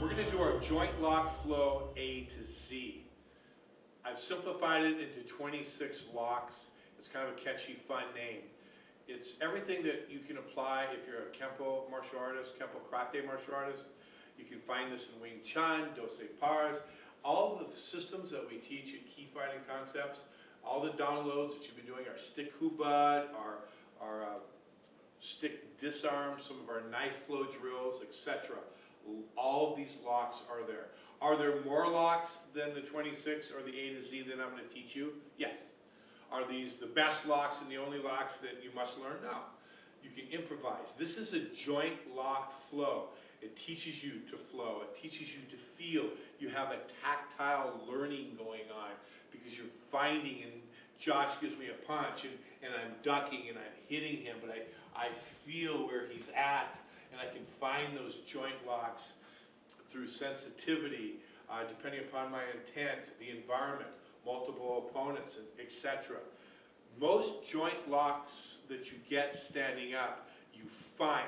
We're going to do our joint lock flow A to Z. I've simplified it into 26 locks. It's kind of a catchy, fun name. It's everything that you can apply if you're a Kempo martial artist, Kempo karate martial artist. You can find this in Wing Chun, Dosei Pars, all the systems that we teach at Key Fighting Concepts, all the downloads that you've been doing, our stick hubad, our stick disarm, some of our knife flow drills, etc. All of these locks are there. Are there more locks than the 26 or the A to Z that I'm going to teach you? Yes. Are these the best locks and the only locks that you must learn? No. You can improvise. This is a joint lock flow. It teaches you to flow. It teaches you to feel. You have a tactile learning going on because you're finding, and Josh gives me a punch and I'm ducking and I'm hitting him, but I feel where he's at, and I can find those joint locks through sensitivity, depending upon my intent, the environment, multiple opponents, etc. Most joint locks that you get standing up, you find.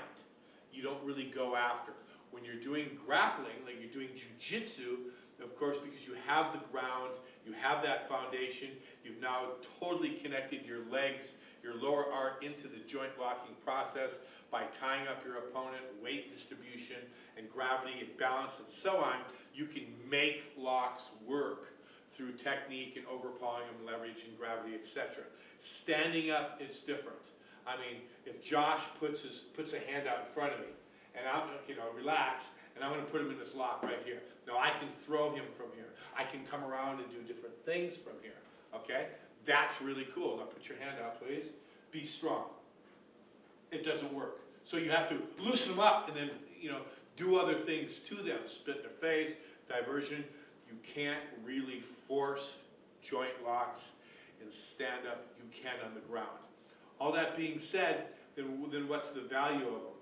You don't really go after. When you're doing grappling, like you're doing jiu-jitsu, of course, because you have the ground, you have that foundation, you've now totally connected your legs, your lower arc into the joint locking process by tying up your opponent, weight distribution, and gravity and balance and so on. You can make locks work through technique and overpowering them, leverage and gravity, etc. Standing up, it's different. I mean, if Josh puts a hand out in front of me, and I'm, relax, and I'm going to put him in this lock right here. Now I can throw him from here. I can come around and do different things from here. Okay? That's really cool. Now put your hand out, please. Be strong. It doesn't work. So you have to loosen them up and then, do other things to them. Spit in their face, diversion. You can't really force joint locks and stand up. You can on the ground. All that being said, then what's the value of them?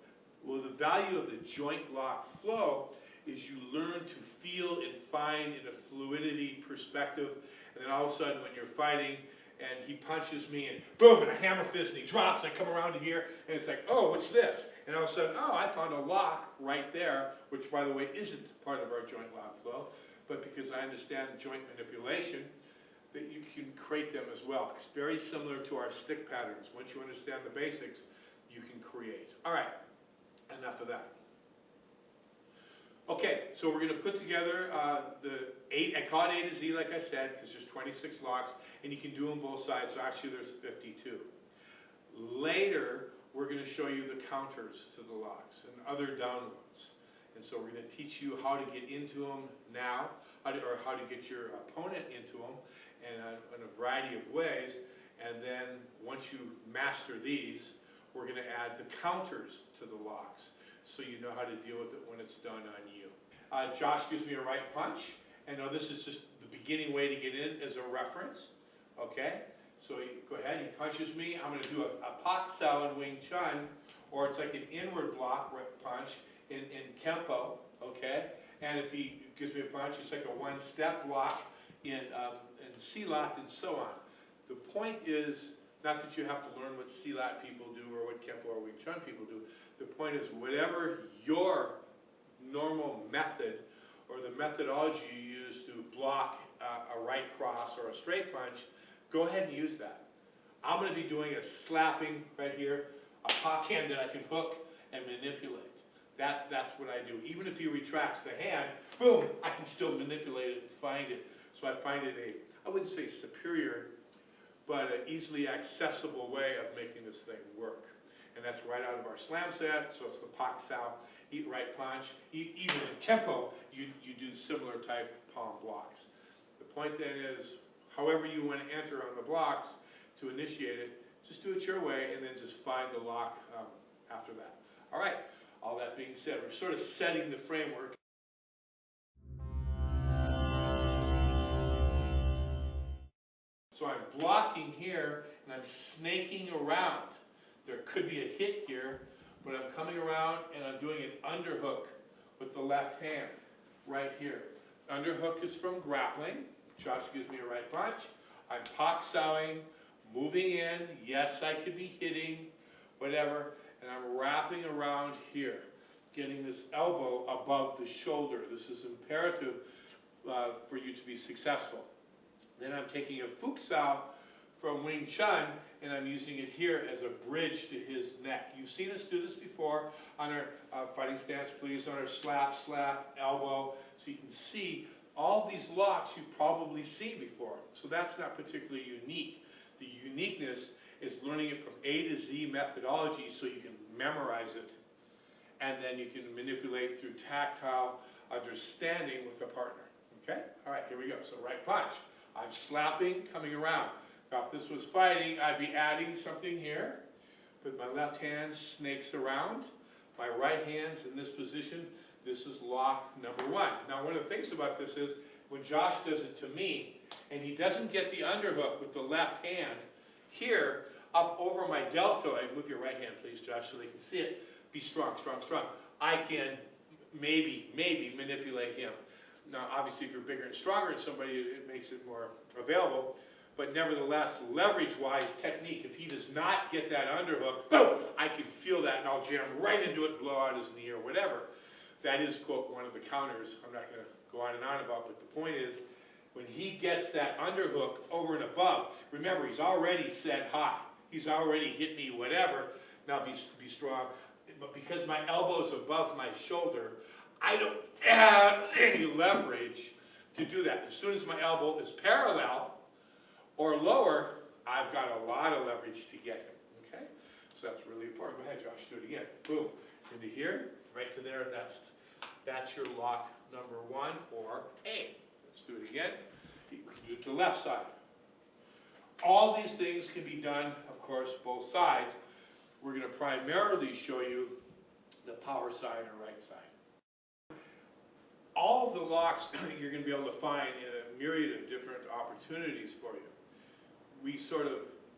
Well, the value of the joint lock flow is you learn to feel and find in a fluidity perspective, and then all of a sudden when you're fighting and he punches me and boom, and a hammer fist and he drops, and I come around to here and it's like, oh, what's this? And all of a sudden, oh, I found a lock right there, which by the way isn't part of our joint lock flow, but because I understand joint manipulation, that you can create them as well. It's very similar to our stick patterns. Once you understand the basics, you can create. All right, enough of that. Okay, so we're going to put together I call it A to Z like I said, because there's 26 locks, and you can do them both sides, so actually there's 52. Later, we're going to show you the counters to the locks and other downloads. And so we're going to teach you how to get into them now, or how to get your opponent into them, and in a variety of ways. And then once you master these, we're going to add the counters to the locks so you know how to deal with it when it's done on you. Josh gives me a right punch, and now this is just the beginning way to get in as a reference. Okay? So go ahead, he punches me. I'm going to do a pak sao in Wing Chun, or it's like an inward block punch in Kempo. Okay? And if he gives me a punch, it's like a one-step block in Silat and so on. The point is not that you have to learn what Silat people do or what Kempo or Wing Chun people do. The point is whatever your normal method or the methodology you use to block a right cross or a straight punch, go ahead and use that. I'm going to be doing a slapping right here, a pak hand that I can hook and manipulate. That's what I do. Even if he retracts the hand, boom, I can still manipulate it and find it. So I find it I wouldn't say superior, but an easily accessible way of making this thing work. And that's right out of our slam set, so it's the pak sao, eat right punch. Even in Kempo, you do similar type palm blocks. The point then is, however you want to enter on the blocks to initiate it, just do it your way and then just find the lock after that. All right, all that being said, we're sort of setting the framework. So I'm blocking here and I'm snaking around. There could be a hit here, but I'm coming around and I'm doing an underhook with the left hand right here. Underhook is from grappling. Josh gives me a right punch. I'm pak saoing, moving in. Yes, I could be hitting, whatever. And I'm wrapping around here. getting this elbow above the shoulder. This is imperative for you to be successful. Then I'm taking a futsal from Wing Chun, and I'm using it here as a bridge to his neck. You've seen us do this before on our fighting stance, please, on our slap, slap, elbow. So you can see all these locks you've probably seen before. So that's not particularly unique. The uniqueness is learning it from A to Z methodology so you can memorize it, and then you can manipulate through tactile understanding with a partner. Okay? All right, here we go. So right punch. I'm slapping, coming around. Now if this was fighting, I'd be adding something here. But my left hand snakes around. My right hand's in this position. This is lock number one. Now one of the things about this is, when Josh does it to me, and he doesn't get the underhook with the left hand, here, up over my deltoid, move your right hand please, Josh, so they can see it. Be strong, strong, strong. I can maybe manipulate him. Now, obviously, if you're bigger and stronger than somebody, it makes it more available. But nevertheless, leverage-wise technique, if he does not get that underhook, boom, I can feel that, and I'll jam right into it, blow out his knee or whatever. That is, quote, one of the counters I'm not going to go on and on about, but the point is, when he gets that underhook over and above, remember, he's already said high. He's already hit me, whatever. Now, be strong. But because my elbow's above my shoulder, I don't have any leverage to do that. As soon as my elbow is parallel or lower, I've got a lot of leverage to get him, okay? So that's really important. Go ahead, Josh, do it again. Boom, into here, right to there, that's your lock number one, or A. Let's do it again. You can do it to the left side. All these things can be done, of course, both sides. We're going to primarily show you the power side or right side. All of the locks you're going to be able to find in a myriad of different opportunities for you. We sort of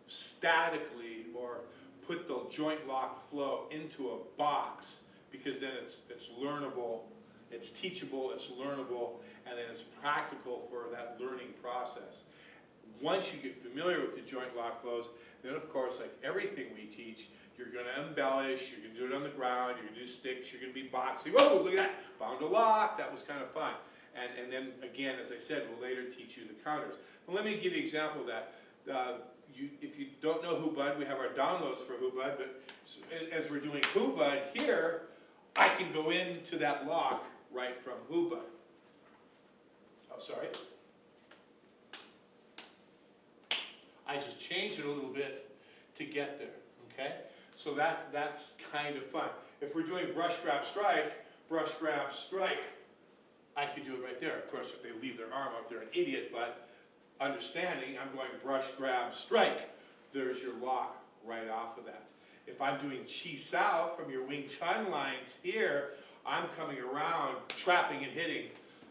statically or put the joint lock flow into a box because then it's learnable, it's teachable, it's learnable, and then it's practical for that learning process. Once you get familiar with the joint lock flows, then of course, like everything we teach, you're going to embellish, you're going to do it on the ground, you're going to do sticks, you're going to be boxing. Whoa, look at that, bound to lock, that was kind of fun. And then again, as I said, we'll later teach you the counters. Well, let me give you an example of that. If you don't know Who Bud, we have our downloads for Who Bud, but as we're doing Who Bud here, I can go into that lock right from Who Bud. Oh, sorry. I just changed it a little bit to get there, okay? So that's kind of fun. If we're doing brush, grab, strike, I could do it right there. Of course, if they leave their arm up, they're an idiot, but understanding, I'm going brush, grab, strike. There's your lock right off of that. If I'm doing Chi Sao from your Wing Chun lines here, I'm coming around, trapping and hitting.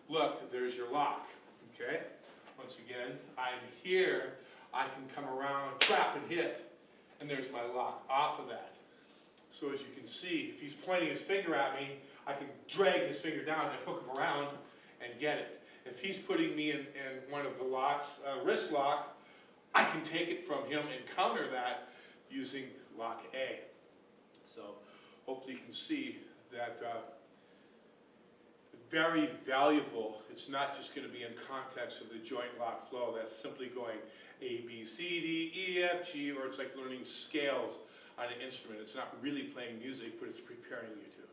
Look, there's your lock, okay? Once again, I'm here, I can come around, trap and hit, and there's my lock off of that. So as you can see, if he's pointing his finger at me, I can drag his finger down and hook him around and get it. If he's putting me in one of the locks, wrist lock, I can take it from him and counter that using lock A. So hopefully you can see that very valuable. It's not just going to be in context of the joint lock flow. That's simply going A, B, C, D, E, F, G, or it's like learning scales on an instrument. It's not really playing music, but it's preparing you to.